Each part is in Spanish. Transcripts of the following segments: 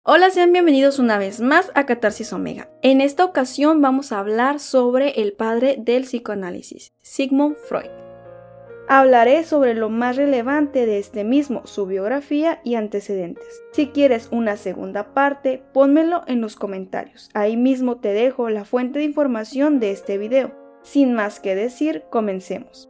Hola, sean bienvenidos una vez más a Catarsis Omega. En esta ocasión vamos a hablar sobre el padre del psicoanálisis, Sigmund Freud. Hablaré sobre lo más relevante de este mismo, su biografía y antecedentes. Si quieres una segunda parte, pónmelo en los comentarios. Ahí mismo te dejo la fuente de información de este video. Sin más que decir, comencemos.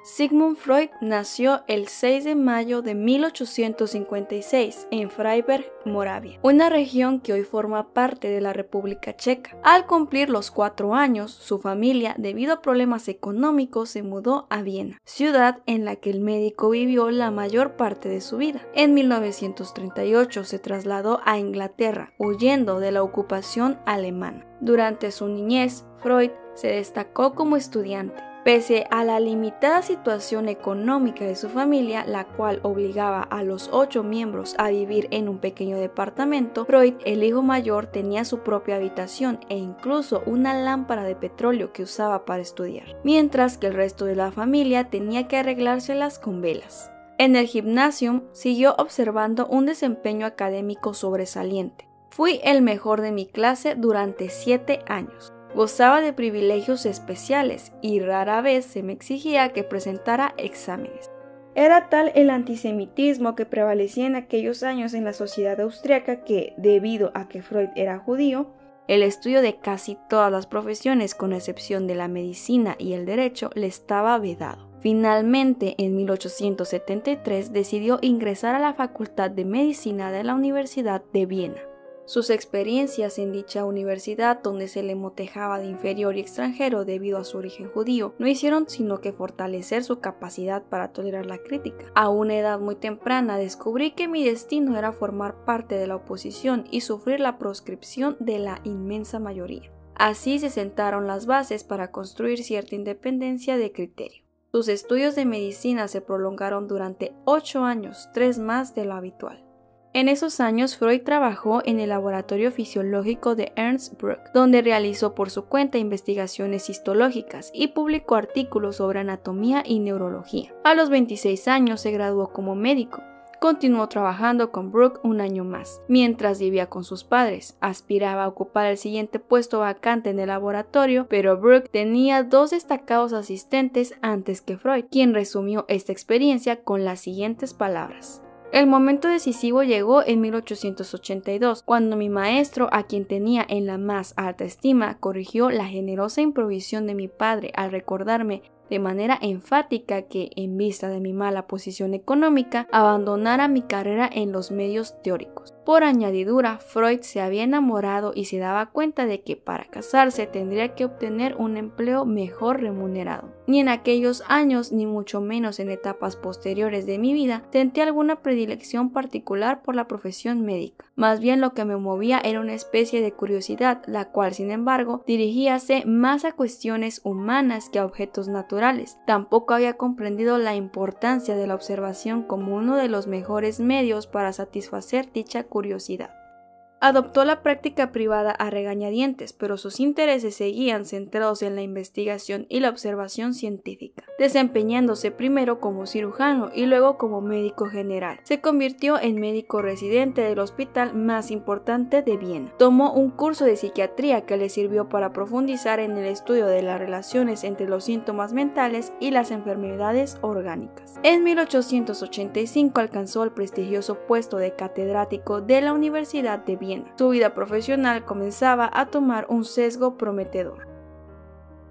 Sigmund Freud nació el 6 de mayo de 1856 en Freiberg, Moravia, una región que hoy forma parte de la República Checa. Al cumplir los 4 años, su familia, debido a problemas económicos, se mudó a Viena, ciudad en la que el médico vivió la mayor parte de su vida. En 1938 se trasladó a Inglaterra, huyendo de la ocupación alemana. Durante su niñez, Freud se destacó como estudiante. Pese a la limitada situación económica de su familia, la cual obligaba a los 8 miembros a vivir en un pequeño departamento, Freud, el hijo mayor, tenía su propia habitación e incluso una lámpara de petróleo que usaba para estudiar, mientras que el resto de la familia tenía que arreglárselas con velas. En el gimnasio siguió observando un desempeño académico sobresaliente. Fui el mejor de mi clase durante 7 años. Gozaba de privilegios especiales y rara vez se me exigía que presentara exámenes. Era tal el antisemitismo que prevalecía en aquellos años en la sociedad austriaca que, debido a que Freud era judío, el estudio de casi todas las profesiones, con excepción de la medicina y el derecho, le estaba vedado. Finalmente, en 1873 decidió ingresar a la Facultad de Medicina de la Universidad de Viena. Sus experiencias en dicha universidad, donde se le motejaba de inferior y extranjero debido a su origen judío, no hicieron sino que fortalecer su capacidad para tolerar la crítica. A una edad muy temprana descubrí que mi destino era formar parte de la oposición y sufrir la proscripción de la inmensa mayoría. Así se sentaron las bases para construir cierta independencia de criterio. Sus estudios de medicina se prolongaron durante 8 años, 3 más de lo habitual. En esos años, Freud trabajó en el laboratorio fisiológico de Ernst Bruck, donde realizó por su cuenta investigaciones histológicas y publicó artículos sobre anatomía y neurología. A los 26 años se graduó como médico. Continuó trabajando con Bruck un año más, mientras vivía con sus padres. Aspiraba a ocupar el siguiente puesto vacante en el laboratorio, pero Bruck tenía 2 destacados asistentes antes que Freud, quien resumió esta experiencia con las siguientes palabras. El momento decisivo llegó en 1882, cuando mi maestro, a quien tenía en la más alta estima, corrigió la generosa improvisión de mi padre al recordarme de manera enfática que, en vista de mi mala posición económica, abandonara mi carrera en los medios teóricos. Por añadidura, Freud se había enamorado y se daba cuenta de que para casarse tendría que obtener un empleo mejor remunerado. Ni en aquellos años, ni mucho menos en etapas posteriores de mi vida, sentí alguna predilección particular por la profesión médica. Más bien lo que me movía era una especie de curiosidad, la cual, sin embargo, dirigíase más a cuestiones humanas que a objetos naturales. Tampoco había comprendido la importancia de la observación como uno de los mejores medios para satisfacer dicha curiosidad. Adoptó la práctica privada a regañadientes, pero sus intereses seguían centrados en la investigación y la observación científica, desempeñándose primero como cirujano y luego como médico general. Se convirtió en médico residente del hospital más importante de Viena. Tomó un curso de psiquiatría que le sirvió para profundizar en el estudio de las relaciones entre los síntomas mentales y las enfermedades orgánicas. En 1885 alcanzó el prestigioso puesto de catedrático de la Universidad de Viena. Su vida profesional comenzaba a tomar un sesgo prometedor.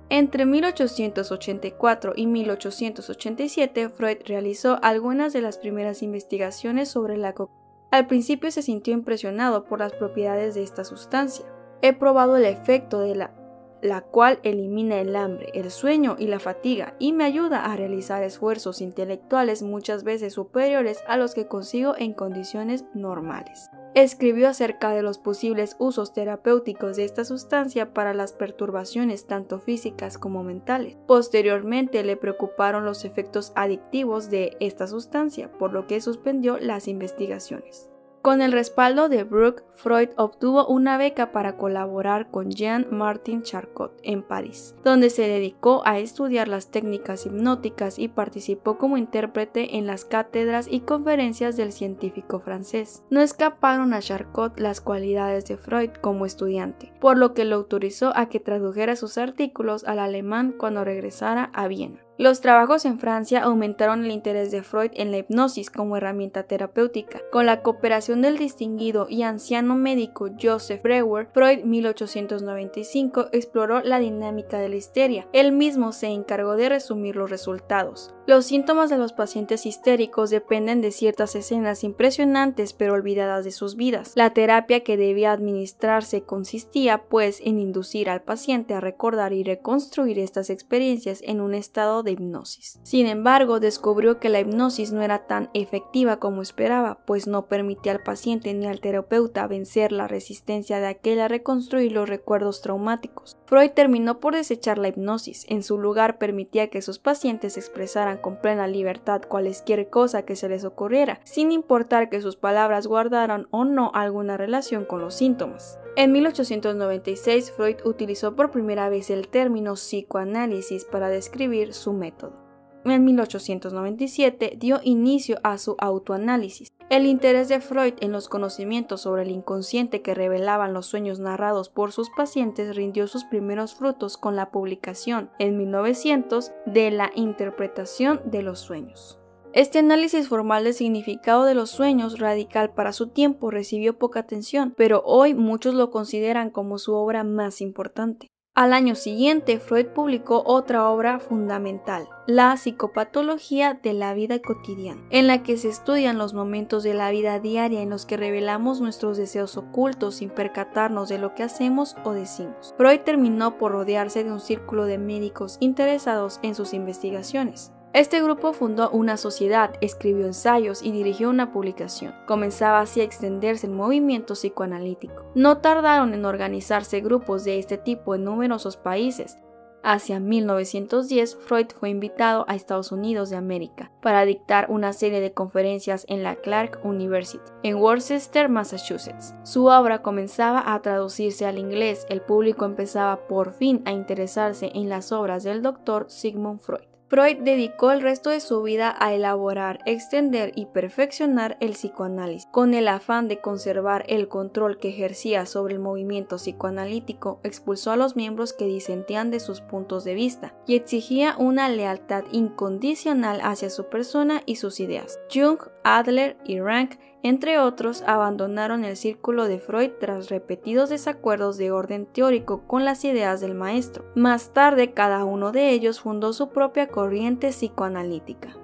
Entre 1884 y 1887, Freud realizó algunas de las primeras investigaciones sobre la cocaína. Al principio se sintió impresionado por las propiedades de esta sustancia. He probado el efecto de la cual elimina el hambre, el sueño y la fatiga y me ayuda a realizar esfuerzos intelectuales muchas veces superiores a los que consigo en condiciones normales. Escribió acerca de los posibles usos terapéuticos de esta sustancia para las perturbaciones tanto físicas como mentales. Posteriormente le preocuparon los efectos adictivos de esta sustancia, por lo que suspendió las investigaciones. Con el respaldo de Brooke, Freud obtuvo una beca para colaborar con Jean-Martin Charcot en París, donde se dedicó a estudiar las técnicas hipnóticas y participó como intérprete en las cátedras y conferencias del científico francés. No escaparon a Charcot las cualidades de Freud como estudiante, por lo que lo autorizó a que tradujera sus artículos al alemán cuando regresara a Viena. Los trabajos en Francia aumentaron el interés de Freud en la hipnosis como herramienta terapéutica. Con la cooperación del distinguido y anciano médico Joseph Breuer, Freud 1895 exploró la dinámica de la histeria. Él mismo se encargó de resumir los resultados. Los síntomas de los pacientes histéricos dependen de ciertas escenas impresionantes pero olvidadas de sus vidas. La terapia que debía administrarse consistía, pues, en inducir al paciente a recordar y reconstruir estas experiencias en un estado de hipnosis. Sin embargo, descubrió que la hipnosis no era tan efectiva como esperaba, pues no permitía al paciente ni al terapeuta vencer la resistencia de aquel a reconstruir los recuerdos traumáticos. Freud terminó por desechar la hipnosis. En su lugar, permitía que sus pacientes expresaran con plena libertad cualesquier cosa que se les ocurriera, sin importar que sus palabras guardaran o no alguna relación con los síntomas. En 1896, Freud utilizó por primera vez el término psicoanálisis para describir su método. En 1897 dio inicio a su autoanálisis. El interés de Freud en los conocimientos sobre el inconsciente que revelaban los sueños narrados por sus pacientes rindió sus primeros frutos con la publicación, en 1900, de La interpretación de los sueños. Este análisis formal del significado de los sueños, radical para su tiempo, recibió poca atención, pero hoy muchos lo consideran como su obra más importante. Al año siguiente, Freud publicó otra obra fundamental, La psicopatología de la vida cotidiana, en la que se estudian los momentos de la vida diaria en los que revelamos nuestros deseos ocultos sin percatarnos de lo que hacemos o decimos. Freud terminó por rodearse de un círculo de médicos interesados en sus investigaciones. Este grupo fundó una sociedad, escribió ensayos y dirigió una publicación. Comenzaba así a extenderse el movimiento psicoanalítico. No tardaron en organizarse grupos de este tipo en numerosos países. Hacia 1910, Freud fue invitado a Estados Unidos de América para dictar una serie de conferencias en la Clark University, en Worcester, Massachusetts. Su obra comenzaba a traducirse al inglés. El público empezaba por fin a interesarse en las obras del Dr. Sigmund Freud. Freud dedicó el resto de su vida a elaborar, extender y perfeccionar el psicoanálisis. Con el afán de conservar el control que ejercía sobre el movimiento psicoanalítico, expulsó a los miembros que disentían de sus puntos de vista y exigía una lealtad incondicional hacia su persona y sus ideas. Jung, Adler y Rank, entre otros, abandonaron el círculo de Freud tras repetidos desacuerdos de orden teórico con las ideas del maestro. Más tarde, cada uno de ellos fundó su propia corriente psicoanalítica.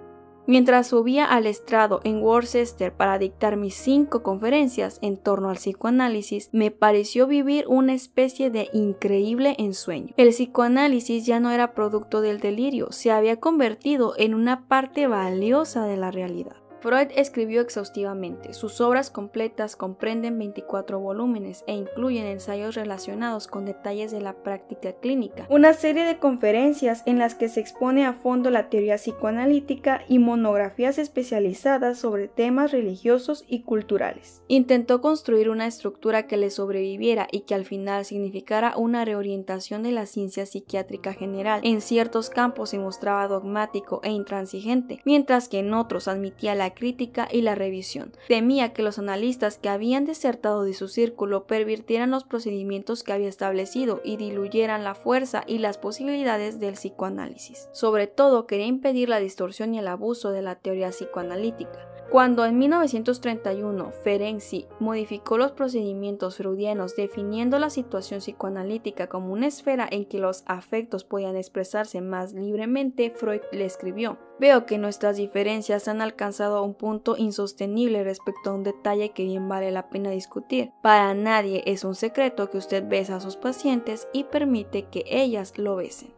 Mientras subía al estrado en Worcester para dictar mis 5 conferencias en torno al psicoanálisis, me pareció vivir una especie de increíble ensueño. El psicoanálisis ya no era producto del delirio, se había convertido en una parte valiosa de la realidad. Freud escribió exhaustivamente. Sus obras completas comprenden 24 volúmenes e incluyen ensayos relacionados con detalles de la práctica clínica, una serie de conferencias en las que se expone a fondo la teoría psicoanalítica y monografías especializadas sobre temas religiosos y culturales. Intentó construir una estructura que le sobreviviera y que al final significara una reorientación de la ciencia psiquiátrica general. En ciertos campos se mostraba dogmático e intransigente, mientras que en otros admitía la crítica y la revisión. Temía que los analistas que habían desertado de su círculo pervirtieran los procedimientos que había establecido y diluyeran la fuerza y las posibilidades del psicoanálisis. Sobre todo, quería impedir la distorsión y el abuso de la teoría psicoanalítica. Cuando en 1931 Ferenczi modificó los procedimientos freudianos definiendo la situación psicoanalítica como una esfera en que los afectos podían expresarse más libremente, Freud le escribió: "Veo que nuestras diferencias han alcanzado un punto insostenible respecto a un detalle que bien vale la pena discutir. Para nadie es un secreto que usted besa a sus pacientes y permite que ellas lo besen.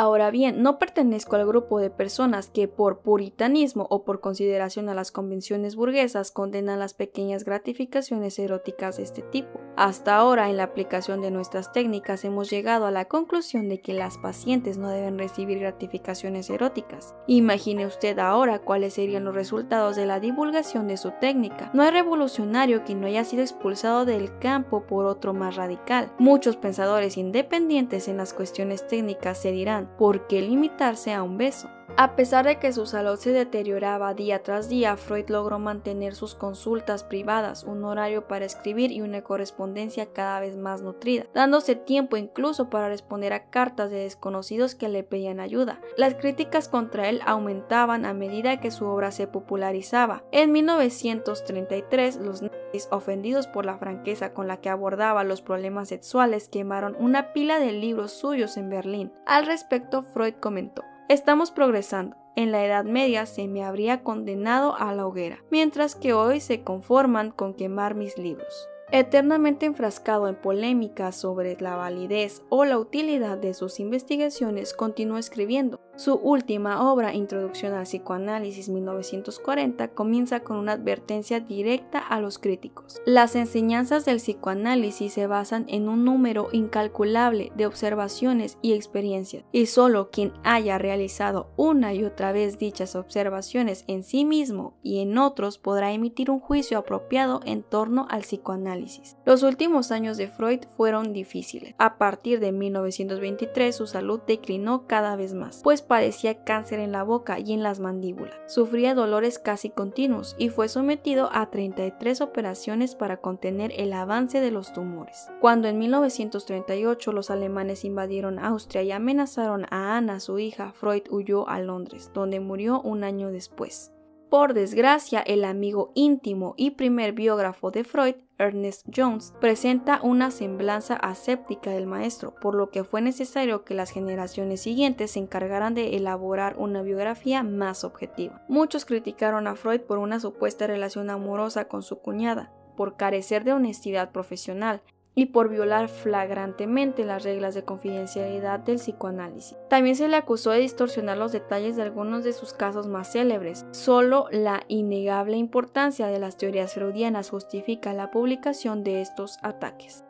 Ahora bien, no pertenezco al grupo de personas que por puritanismo o por consideración a las convenciones burguesas condenan las pequeñas gratificaciones eróticas de este tipo. Hasta ahora, en la aplicación de nuestras técnicas hemos llegado a la conclusión de que las pacientes no deben recibir gratificaciones eróticas. Imagine usted ahora cuáles serían los resultados de la divulgación de su técnica. No hay revolucionario que no haya sido expulsado del campo por otro más radical. Muchos pensadores independientes en las cuestiones técnicas se dirán, ¿por qué limitarse a un beso? A pesar de que su salud se deterioraba día tras día, Freud logró mantener sus consultas privadas, un horario para escribir y una correspondencia cada vez más nutrida, dándose tiempo incluso para responder a cartas de desconocidos que le pedían ayuda. Las críticas contra él aumentaban a medida que su obra se popularizaba. En 1933, los nazis, ofendidos por la franqueza con la que abordaba los problemas sexuales, quemaron una pila de libros suyos en Berlín. Al respecto, Freud comentó: estamos progresando. En la Edad Media se me habría condenado a la hoguera, mientras que hoy se conforman con quemar mis libros. Eternamente enfrascado en polémicas sobre la validez o la utilidad de sus investigaciones, continuó escribiendo. Su última obra, Introducción al Psicoanálisis 1940, comienza con una advertencia directa a los críticos. Las enseñanzas del psicoanálisis se basan en un número incalculable de observaciones y experiencias, y solo quien haya realizado una y otra vez dichas observaciones en sí mismo y en otros podrá emitir un juicio apropiado en torno al psicoanálisis. Los últimos años de Freud fueron difíciles. A partir de 1923 su salud declinó cada vez más, pues padecía cáncer en la boca y en las mandíbulas. Sufría dolores casi continuos y fue sometido a 33 operaciones para contener el avance de los tumores. Cuando en 1938 los alemanes invadieron Austria y amenazaron a Anna, su hija, Freud huyó a Londres, donde murió un año después. Por desgracia, el amigo íntimo y primer biógrafo de Freud, Ernest Jones, presenta una semblanza aséptica del maestro, por lo que fue necesario que las generaciones siguientes se encargaran de elaborar una biografía más objetiva. Muchos criticaron a Freud por una supuesta relación amorosa con su cuñada, por carecer de honestidad profesional y por violar flagrantemente las reglas de confidencialidad del psicoanálisis. También se le acusó de distorsionar los detalles de algunos de sus casos más célebres. Solo la innegable importancia de las teorías freudianas justifica la publicación de estos ataques.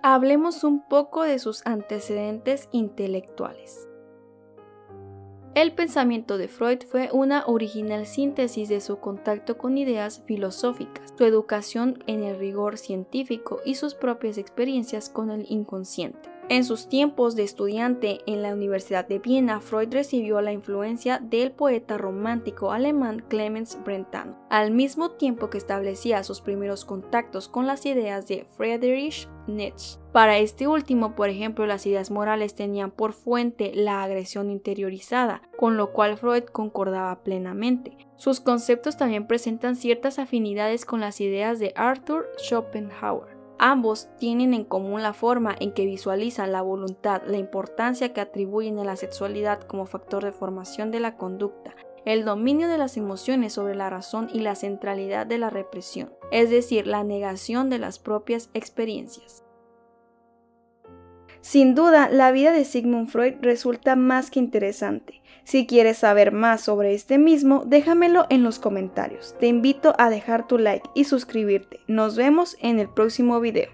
Hablemos un poco de sus antecedentes intelectuales. El pensamiento de Freud fue una original síntesis de su contacto con ideas filosóficas, su educación en el rigor científico y sus propias experiencias con el inconsciente. En sus tiempos de estudiante en la Universidad de Viena, Freud recibió la influencia del poeta romántico alemán Clemens Brentano, al mismo tiempo que establecía sus primeros contactos con las ideas de Friedrich Nietzsche. Para este último, por ejemplo, las ideas morales tenían por fuente la agresión interiorizada, con lo cual Freud concordaba plenamente. Sus conceptos también presentan ciertas afinidades con las ideas de Arthur Schopenhauer. Ambos tienen en común la forma en que visualizan la voluntad, la importancia que atribuyen a la sexualidad como factor de formación de la conducta, el dominio de las emociones sobre la razón y la centralidad de la represión, es decir, la negación de las propias experiencias. Sin duda, la vida de Sigmund Freud resulta más que interesante. Si quieres saber más sobre este mismo, déjamelo en los comentarios. Te invito a dejar tu like y suscribirte. Nos vemos en el próximo video.